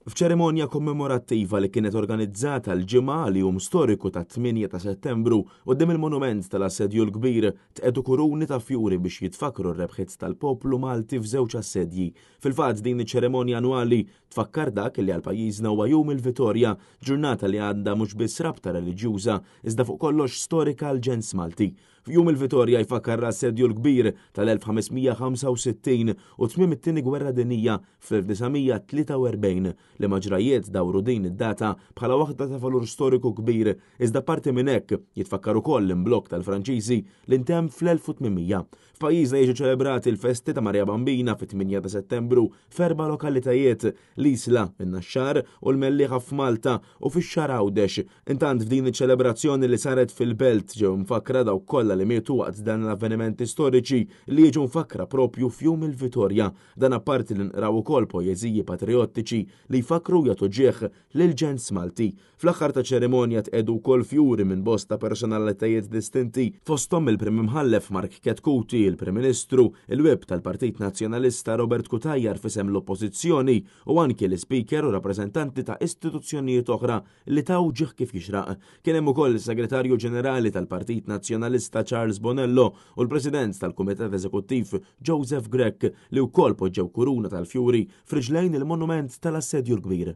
F'ċerimonja kommemorattiva li kienet organizzata l-ġimgħa li storiku ta' 8 ta' Settembru quddiem il-monument tal-assedju l-kbir tqedu kuruni ta' fjuri biex jitfakru r-rebħiet tal-poplu Malti f'żewġ assedji. Fil-fatt din iċ-ċerimonja annwali tfakkar dak li għal pajjiżna huwa jum il-Vittorja, ġurnata li għandha mhux biss rabta reliġjuża iżda fuq kollox storika l-ġens Malti. F'jum il-Vittorja jfakkar l-assedju l-kbir tal-1565 u tmiem it-tieni Gwerra Dinjija fl-1943 li maġrajiet dawru din id-data bħala waħda ta' valur storiku kbir iżda parti minn hekk jitfakkar ukoll l-imblokk tal-Franċiżi li ntemm fl-1800. F'pajjiżna jiġu ċelebrati l-festi ta' Marja Bambina fit-8 ta' Settembru f'erba' lokalitajiet l-Isla, in-Naxxar u l-Mellieħa f'Malta u fix-Xahar Għawdex. Intant f'din iċ-ċelebrazzjoni li saret fil-Belt ġew mfakkra dawk kollha li mietu waqt dan l-avvenimenti storiċi li jiġu mfakkra propju f'jum il-Vittorja. Dan apparti li nqraw ukoll poeżiji patriottiċi li jfakru jagħtu ġieħ lill-ġens Malti. Fl-aħħar ta' ċerimonja tqedu wkoll fjuri minn bosta personalitajiet distinti fosthom il-Prim Imħallef Mark Ketkuti, il-Prim Ministru, il-Wib tal-Partit Nazzjonalista Robert Kutajjar f'isem l-Oppożizzjoni u anke l-Speaker u rappreżentanti ta' istituzzjonijiet oħra li taw ġieħ kif jixraq. Kien hemm ukoll is-Segretarju Ġenerali tal-Partit Nazzjonalista Charles Bonello u l-President tal-Kumitat Eżekuttiv Joseph Grech li wkoll poġġew kuruna tal-fjuri f'riġlejn il-monument tal-assedju l-kbir.